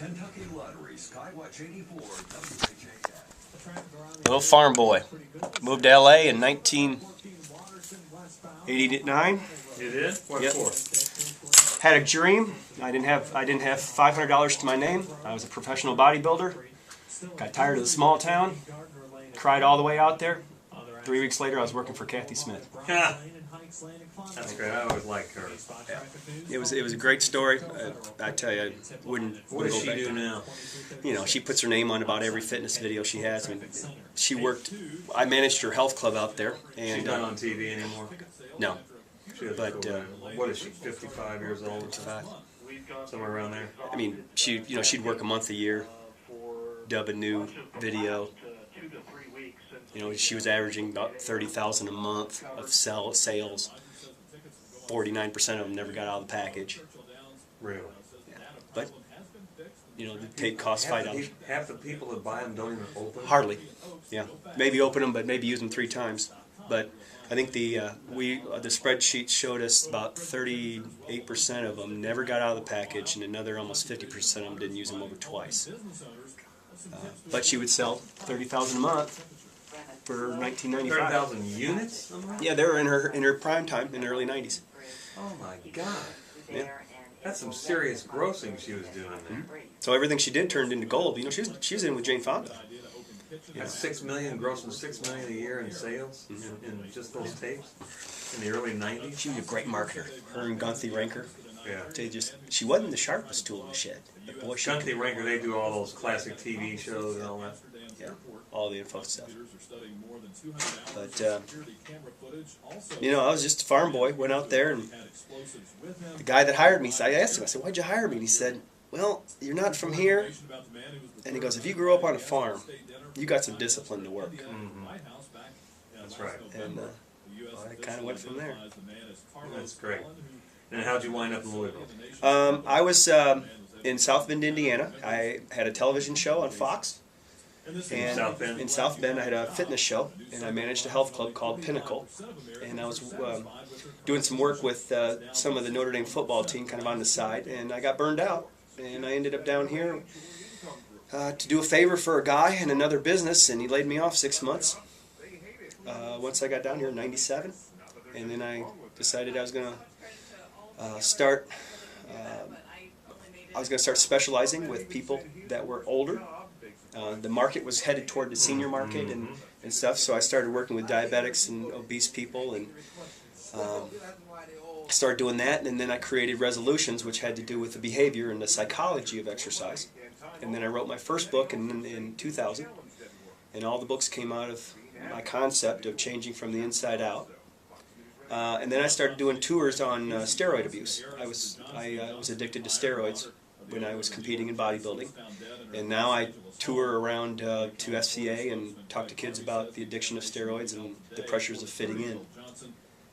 Kentucky Lottery, Skywatch 84, WHAS. Little farm boy. Moved to LA in 1989. You did? What Yep. for? Had a dream. I didn't have $500 to my name. I was a professional bodybuilder. Got tired of the small town. Cried all the way out there. 3 weeks later, I was working for Kathy Smith. That's great. I always liked her. It was a great story. I tell you, I wouldn't. What does go she back do there. now? You know, she puts her name on about every fitness video she has. I mean, she worked. I managed her health club out there, and She's not on TV anymore. no, She has But, what is she? 55 years old? 55. Somewhere around there. I mean, she'd work a month a year, dub a new video. You know, she was averaging about 30,000 a month of sales. 49% of them never got out of the package. Really? Yeah. But you know, the take costs $5. Half the people that buy them don't even open them? Hardly. Yeah. Maybe open them, but maybe use them 3 times. But I think the spreadsheet showed us about 38% of them never got out of the package, and another almost 50% of them didn't use them over twice. But she would sell 30,000 a month for 1995. 30,000 units? Yeah, they were in her prime time in the early 90s. Oh my God. Yeah. That's some serious grossing she was doing there. So everything she did turned into gold. You know, she was in with Jane Fonda. That's $6 million, grossing $6 million a year in sales in just those tapes in the early '90s. She was a great marketer. Her and Gunthy Ranker. Yeah. She wasn't the sharpest tool in the shed. But boy, she Gunthy Ranker, they do all those classic TV shows and all that. Yeah, all the info stuff. But you know, I was just a farm boy. Went out there, and the guy that hired me, I asked him, I said, "Why'd you hire me?" And he said, "Well, you're not from here." And he goes, "If you grew up on a farm, you got some discipline to work." Mm-hmm. That's right. And I kind of went from there. That's great. And how'd you wind up in Louisville? I was in South Bend, Indiana. I had a television show on Fox. And South Bend? in South Bend, I had a fitness show, and I managed a health club called Pinnacle. And I was doing some work with some of the Notre Dame football team kind of on the side, and I got burned out. And I ended up down here to do a favor for a guy in another business, and he laid me off 6 months. Once I got down here in '97, and then I decided I was going to start specializing with people that were older. The market was headed toward the senior market and stuff, so I started working with diabetics and obese people, and started doing that. And then I created Resolutions, which had to do with the behavior and the psychology of exercise. And then I wrote my first book in 2000, and all the books came out of my concept of changing from the inside out. And then I started doing tours on steroid abuse. I was addicted to steroids when I was competing in bodybuilding, and now I tour around to FCA and talk to kids about the addiction of steroids and the pressures of fitting in.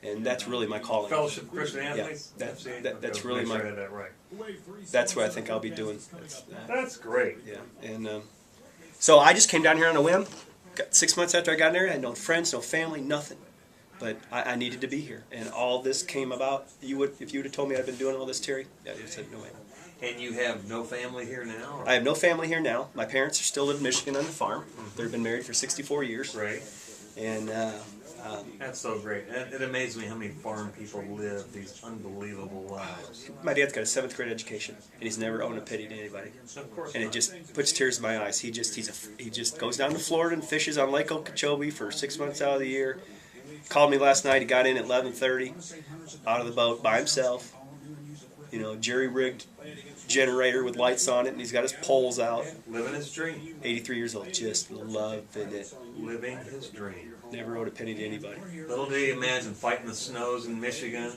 And that's really my calling. Fellowship of Christian Athletes? Yeah, that's really my. I had that right. That's what I think I'll be doing. That's great. Yeah, and so I just came down here on a whim. 6 months after I got there, I had no friends, no family, nothing. But I needed to be here, and all this came about. If you would have told me I'd been doing all this, Terry, I would have said no way. And you have no family here now? Or? I have no family here now. My parents are still in Michigan on the farm. They've been married for 64 years. Right. And that's so great. It amazes me how many farm people live these unbelievable lives. My dad's got a 7th grade education, and he's never owned a penny to anybody. Of course. And it just puts tears in my eyes. He just goes down to Florida and fishes on Lake Okeechobee for 6 months out of the year. Called me last night. He got in at 11:30, out of the boat by himself. You know, jerry-rigged generator with lights on it, and he's got his poles out. Living his dream. 83 years old, just loving it. Living his dream. Never owed a penny to anybody. Little did he imagine fighting the snows in Michigan,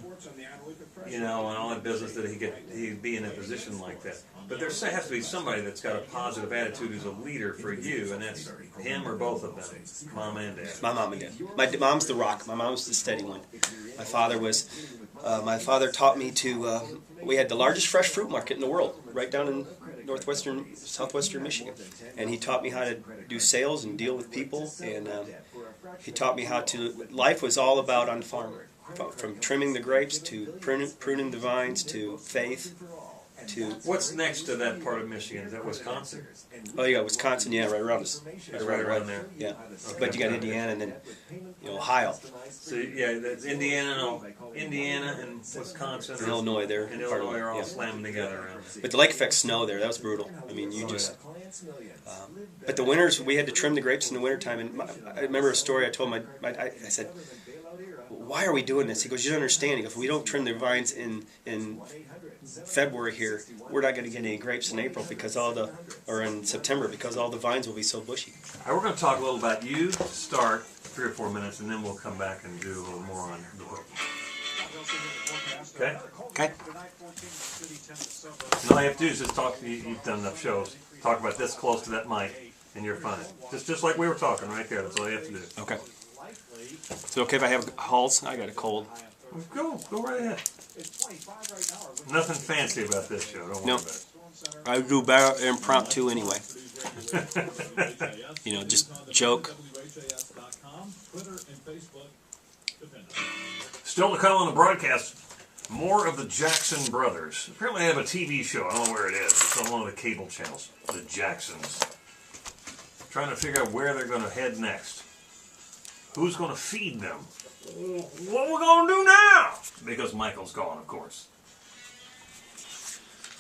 you know, and all that business that he'd be in a position like that. But there has to be somebody that's got a positive attitude who's a leader for you, and that's him or both of them, mom and dad. My mom and dad. My mom's the rock. My mom's the steady one. My father taught me to. We had the largest fresh fruit market in the world, right down in southwestern Michigan, and he taught me how to do sales and deal with people, and he taught me how to. Life was all about on the farm, from trimming the grapes to pruning the vines to faith, to. What's next to that part of Michigan? Is that Wisconsin? Oh, you got Wisconsin, yeah, right around us. Right around there. Yeah, but you got Indiana and then Ohio So yeah, that's Indiana and Wisconsin and Illinois there. and part of Illinois it, are all yeah. slamming together. But the lake effect snow there, that was brutal. I mean, you just. But the winters, we had to trim the grapes in the wintertime. And I remember a story I told I said, why are we doing this? He goes, you don't understand. He goes, if we don't trim the vines in February here, we're not going to get any grapes in April or in September because all the vines will be so bushy. All right, we're going to talk a little about you to start, 3 or 4 minutes, and then we'll come back and do a little more on the book. Okay? Okay. And all you have to do is just talk. You've done enough shows. Talk about this close to that mic, and you're fine. Just like we were talking right there. That's all you have to do. Okay. Is it okay if I have Halls? I got a cold. Go right ahead. Nothing fancy about this show. Don't worry No. about it. I do better impromptu anyway. Just joke. Still to come on the broadcast, more of the Jackson brothers. Apparently they have a TV show. I don't know where it is. It's on one of the cable channels. The Jacksons. Trying to figure out where they're going to head next. Who's going to feed them? What are we going to do now? Because Michael's gone, of course.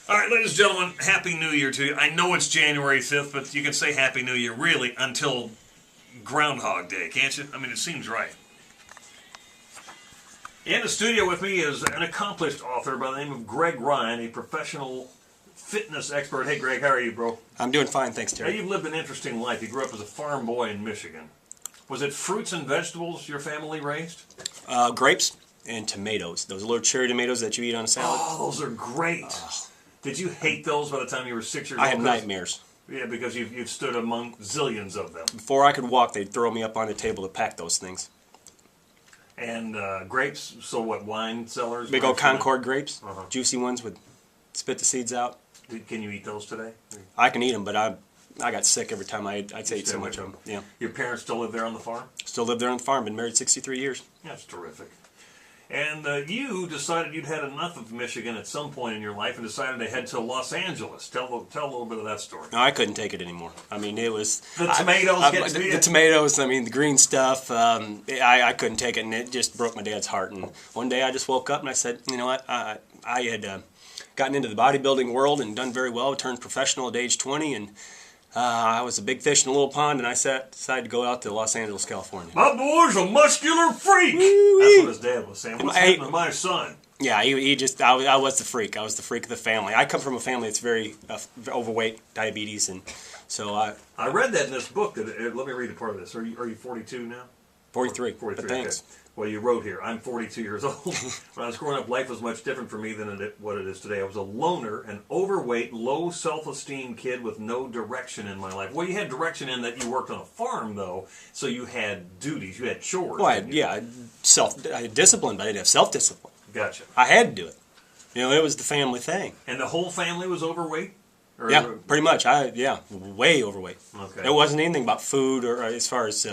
All right, ladies and gentlemen, Happy New Year to you. I know it's January 5th, but you can say Happy New Year really until Groundhog Day, can't you? I mean, it seems right. In the studio with me is an accomplished author by the name of Greg Ryan, a professional fitness expert. Hey, Greg, how are you, bro? I'm doing fine, thanks, Now, Terry. you've lived an interesting life. You grew up as a farm boy in Michigan. Was it fruits and vegetables your family raised? Grapes and tomatoes. Those little cherry tomatoes that you eat on a salad. Oh, those are great. Did you hate those by the time you were 6 years old? I had nightmares. Yeah, because you've stood among zillions of them. Before I could walk, they'd throw me up on the table to pack those things. And grapes, so what, wine cellars? Big old Wine- Concord grapes, Uh-huh. juicy ones with spit the seeds out. Can you eat those today? I can eat them, but I got sick every time I'd ate Stay so away much of from them. Yeah. Your parents still live there on the farm? Still live there on the farm. Been married 63 years. That's terrific. And you decided you'd had enough of Michigan at some point in your life and decided to head to Los Angeles. Tell a little bit of that story. No, I couldn't take it anymore. I mean, it was The tomatoes get to you? the tomatoes. I mean, the green stuff. I couldn't take it, and it just broke my dad's heart. And one day, I just woke up and I said, you know what? I had gotten into the bodybuilding world and done very well. Turned professional at age 20, and I was a big fish in a little pond. And I decided to go out to Los Angeles, California. My boy's a muscular freak. Woo-wee. That's what his dad was saying. What's Hey. happening to my son? Yeah, he just. I was the freak. I was the freak of the family. I come from a family that's very overweight, diabetes, and so I read that in this book. Let me read a part of this. Are you 42 now? 43. 43. But thanks. Okay. Well, you wrote here, I'm 42 years old. When I was growing up, life was much different for me than what it is today. I was a loner, an overweight, low self-esteem kid with no direction in my life. Well, you had direction in that you worked on a farm, though, so you had duties, you had chores. Well, I didn't you? had discipline, but I didn't have self-discipline. Gotcha. I had to do it. It was the family thing. And the whole family was overweight? Or, Yeah, pretty much. Way overweight. Okay. It wasn't anything about food or as far as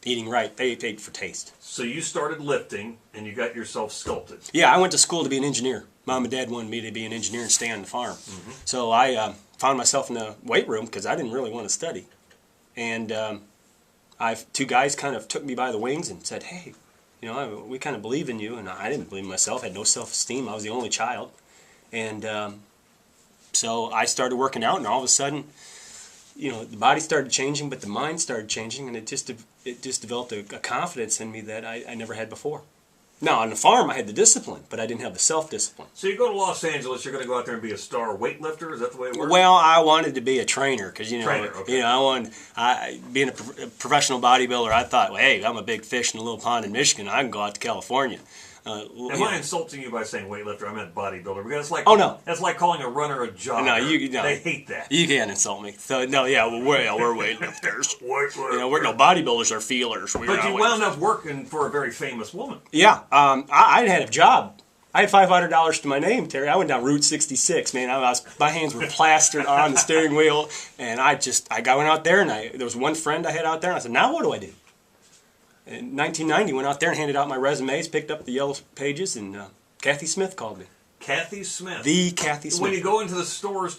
eating right. They ate for taste. So you started lifting, and you got yourself sculpted. Yeah, I went to school to be an engineer. Mom and Dad wanted me to be an engineer and stay on the farm. So I found myself in the weight room because I didn't really want to study. And two guys kind of took me by the wings and said, hey, we kind of believe in you. And I didn't believe in myself. I had no self-esteem. I was the only child. And so I started working out, and all of a sudden, the body started changing, but the mind started changing, and it just developed a confidence in me that I never had before. Now, on the farm, I had the discipline, but I didn't have the self-discipline. So you go to Los Angeles, you're going to go out there and be a star weightlifter? Is that the way it works? Well, I wanted to be a trainer because Trainer, okay. being a professional bodybuilder. I thought, well, hey, I'm a big fish in a little pond in Michigan. I can go out to California. Am I insulting you by saying weightlifter? I meant bodybuilder. Because it's like, Oh, no. That's like calling a runner a jogger. No. They hate that. You can't insult me. So no, yeah, we're weightlifters. Weightlifter. We're no bodybuilders are feelers. We're But not you weightlifters. wound up working for a very famous woman. Yeah, I had a job. I had $500 to my name, Terry. I went down Route 66, man. My hands were plastered on the steering wheel, and I went out there, and there was one friend I had out there, and I said, now what do I do? In 1990, went out there and handed out my resumes, picked up the yellow pages, and Kathy Smith called me. Kathy Smith. The Kathy Smith. When you go into the stores